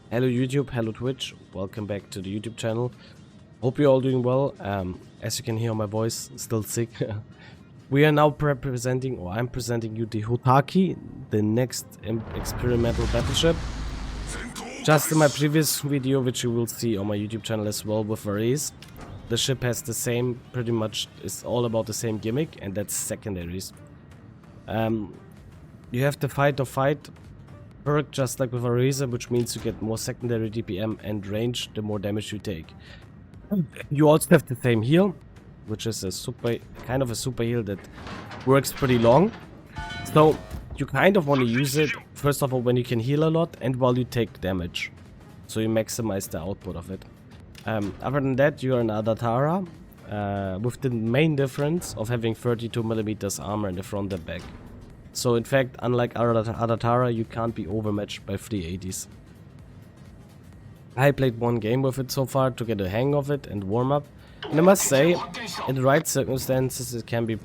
Hello YouTube, hello Twitch, welcome back to the YouTube channel. Hope you're all doing well. As you can hear my voice, still sick. We are now presenting, or I'm presenting you the Hotaka, the next experimental battleship. Just in my previous video, which you will see on my YouTube channel as well with Varese, the ship has the same, pretty much, it's all about the same gimmick, and that's secondaries. You have the fight or fight perk just like with Varese, which means you get more secondary DPM and range the more damage you take. You also have the same heal, which is a kind of a super heal that works pretty long. So you kind of want to use it first of all when you can heal a lot and while you take damage, so you maximize the output of it. Other than that, you are an Hotaka, with the main difference of having 32mm armor in the front and back. So in fact, unlike Hotaka, you can't be overmatched by 380s. I played one game with it so far to get a hang of it and warm up. And I must say, in the right circumstances, it can be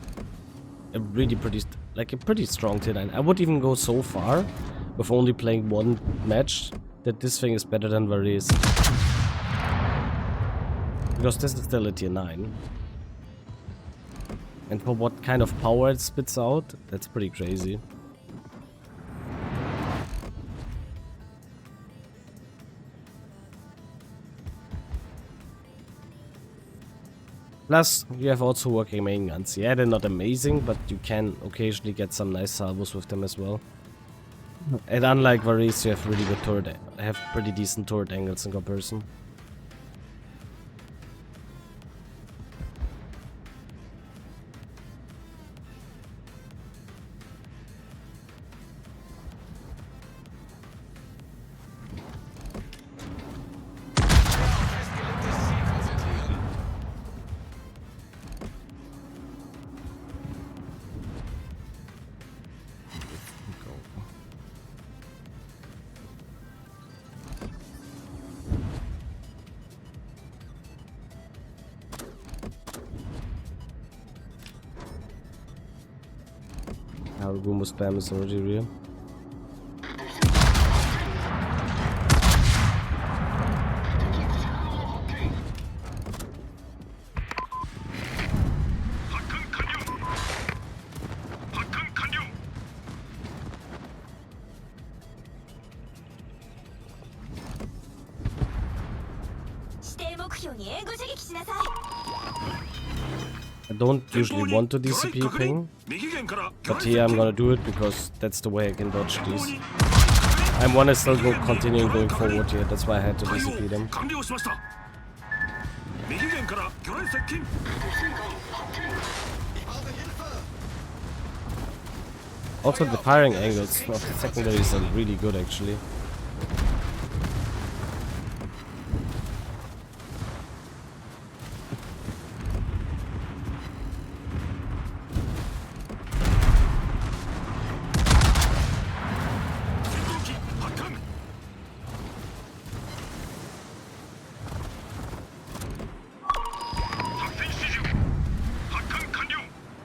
a really pretty strong T9. I would even go so far, with only playing one match, that this thing is better than Varese. Because this is still a tier 9. And for what kind of power it spits out, that's pretty crazy. Plus, you have also working main guns. Yeah, they're not amazing, but you can occasionally get some nice salvos with them as well. And unlike Varese, you have really good pretty decent turret angles in comparison. Our Gumo spam is already real. I don't usually want to DCP ping, but here I'm gonna do it because that's the way I can dodge these. I wanna still continue going forward here, that's why I had to DCP them. Also the firing angles of the secondaries are really good actually.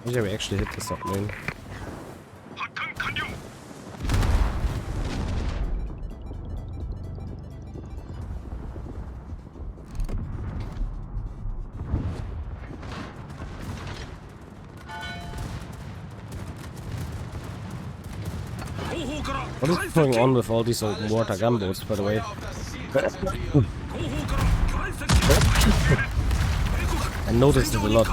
Yeah, we actually hit the submarine. What is going on with all these open water gunboats, by the way? I noticed it a lot.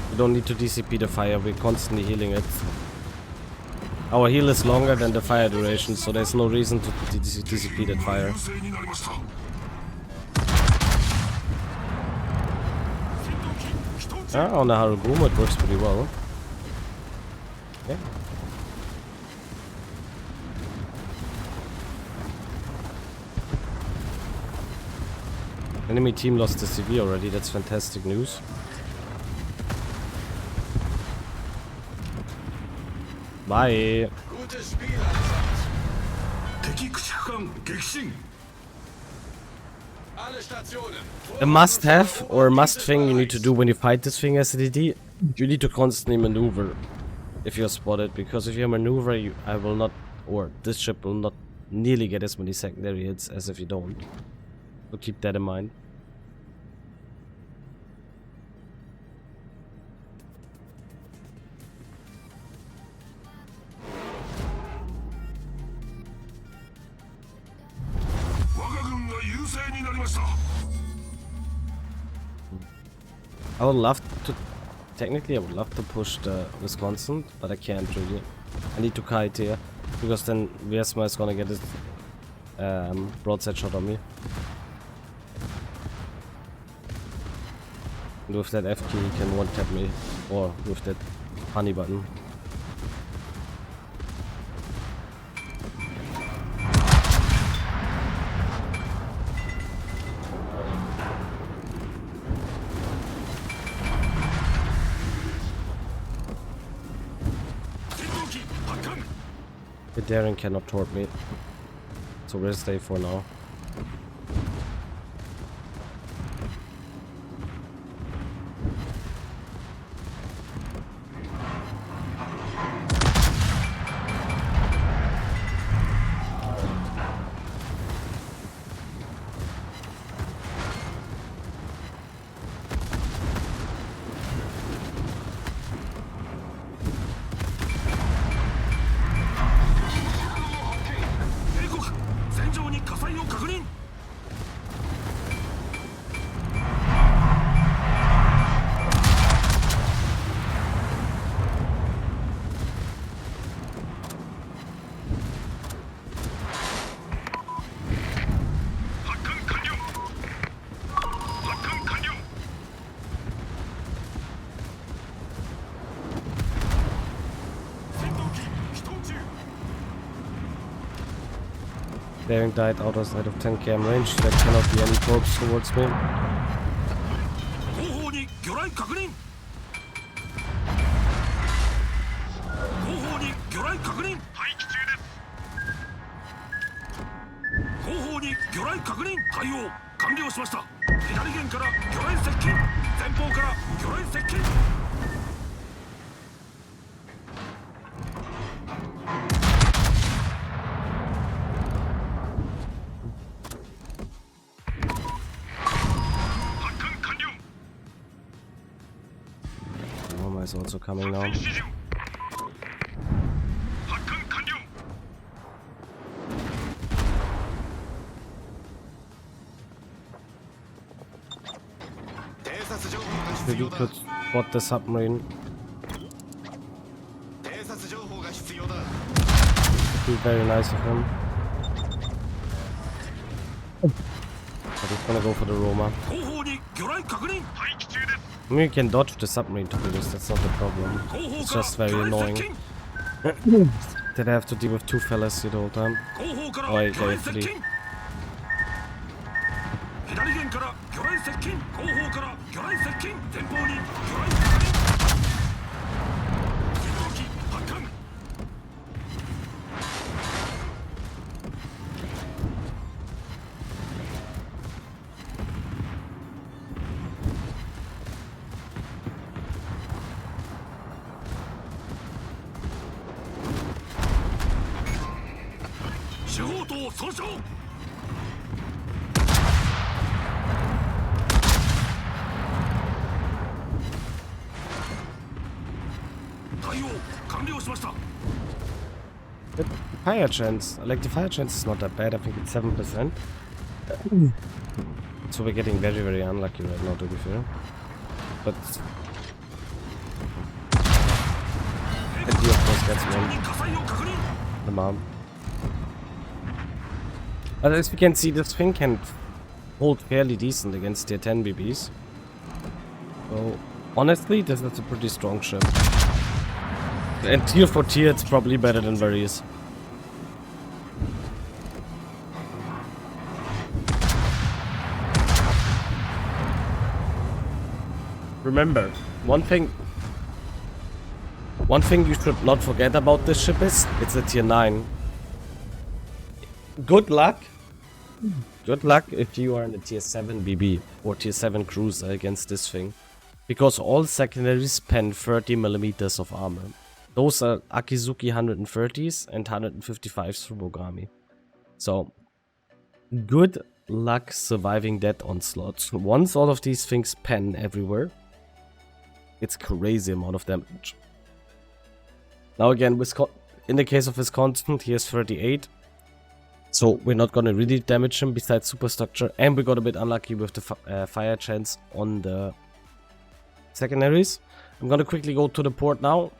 We don't need to DCP the fire, we're constantly healing it. Our heal is longer than the fire duration, so there's no reason to DCP that fire. On the Harugumo it works pretty well. Yeah. Enemy team lost the CV already, that's fantastic news. Bye. A must-have or a must thing you need to do when you fight this thing as a DD, you need to constantly maneuver if you're spotted, because if you maneuver, I will not, or this ship will not nearly get as many secondary hits as if you don't. So keep that in mind. I would love to, technically I would love to push the Wisconsin, but I can't really. I need to kite here, because then Vesma is gonna get his broadside shot on me. And with that F key he can one tap me, or with that honey button. The daring cannot tort me, so we'll stay for now. Daring died outside of 10 km range. There cannot be any probes towards me. Is also coming now. We could spot the submarine. Be very nice of him. But he's gonna go for the Roma. I mean, you can dodge the submarine to do this, that's not the problem. It's just very annoying that I have to deal with two fellas the whole time. Oh, wait, they flee. The fire chance, like the fire chance is not that bad, I think it's 7%. So we're getting very, very unlucky right now, to be fair. But and he of course gets one. The mom. But as we can see, this thing can hold fairly decent against tier 10 BBs. So honestly, this is a pretty strong ship. And tier for tier, it's probably better than Varese. Remember, one thing you should not forget about this ship is, it's a tier 9. Good luck good luck if you are in a tier 7 BB or tier 7 cruiser against this thing. Because all secondaries pen 30mm of armor. Those are Akizuki 130s and 155s for Bogami. So, good luck surviving that onslaught. Once all of these things pen everywhere, it's crazy amount of damage. Now again, in the case of Wisconsin, he has 38. So we're not gonna really damage him besides superstructure. And we got a bit unlucky with the fire chance on the secondaries. I'm gonna quickly go to the port now,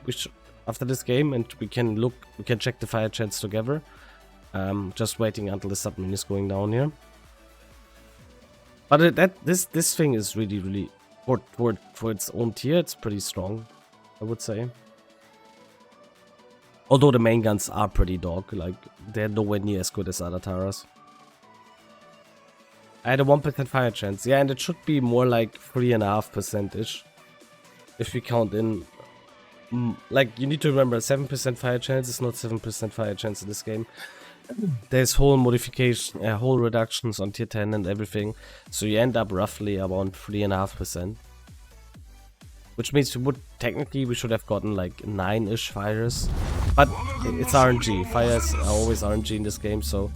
after this game, and we can check the fire chance together. Just waiting until the submarine is going down here. But this thing is really for its own tier, it's pretty strong, I would say. Although the main guns are pretty dog, like they're nowhere near as good as other Taras. I had a 1% fire chance, yeah, and it should be more like 3.5%-ish. If we count in, like, you need to remember 7% fire chance is not 7% fire chance in this game. There's whole modification, whole reductions on tier 10 and everything, so you end up roughly around 3.5%. Which means we should have gotten like 9-ish fires. But it's RNG. Fires are always RNG in this game, so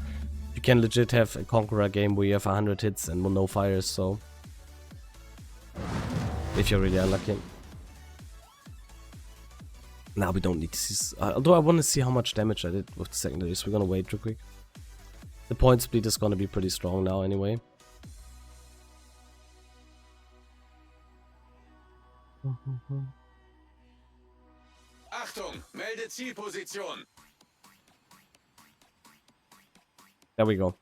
you can legit have a Conqueror game where you have 100 hits and no fires, so if you're really unlucky. Now we don't need to see, although I want to see how much damage I did with the secondaries. We're gonna wait real quick. The point split is gonna be pretty strong now anyway. Achtung, melde Zielposition. There we go.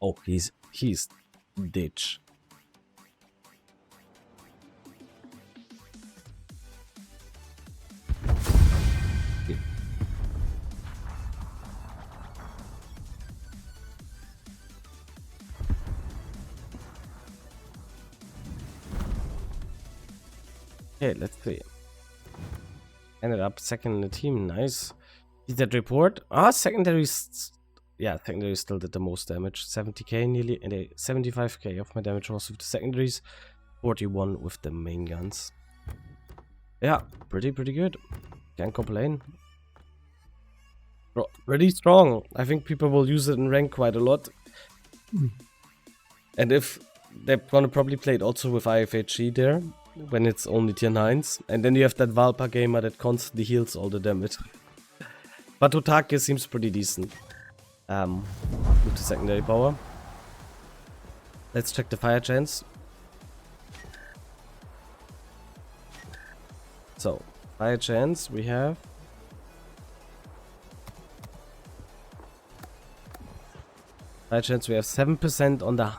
Oh, he's ditch. Okay, let's see. Ended up second in the team, nice. Did that report? Secondaries. Yeah, secondary still did the most damage. 70k nearly, and 75k of my damage was with the secondaries, 41 with the main guns. Yeah, pretty good. Can't complain. Pretty strong. I think people will use it in rank quite a lot. And if they're gonna probably play it also with IFHE there, when it's only tier 9s. And then you have that Valpa gamer that constantly heals all the damage. But Hotaka seems pretty decent. With the secondary power. Let's check the fire chance. So, fire chance we have. Fire chance we have 7% on the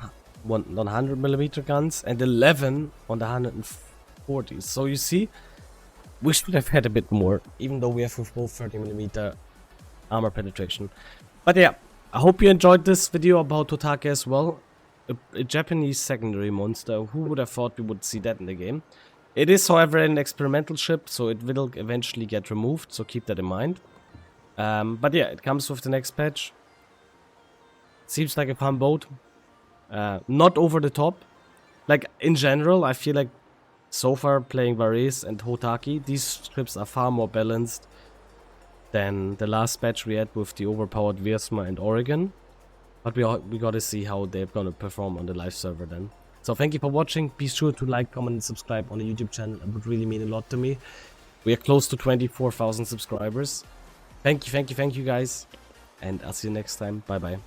100mm guns and 11 on the 140s. So you see, we should have had a bit more, even though we have with both 30mm armor penetration. But yeah, I hope you enjoyed this video about Hotaka as well. A Japanese secondary monster. Who would have thought we would see that in the game? It is, however, an experimental ship, so it will eventually get removed, so keep that in mind. But yeah, it comes with the next patch. Seems like a fun boat. Not over the top. Like, in general, I feel like so far playing Varese and Hotaki, these ships are far more balanced than the last patch we had with the overpowered Virsma and Oregon. But we gotta see how they're gonna perform on the live server then. So thank you for watching. Be sure to like, comment, and subscribe on the YouTube channel. It would really mean a lot to me. We are close to 24,000 subscribers. Thank you guys. And I'll see you next time. Bye bye.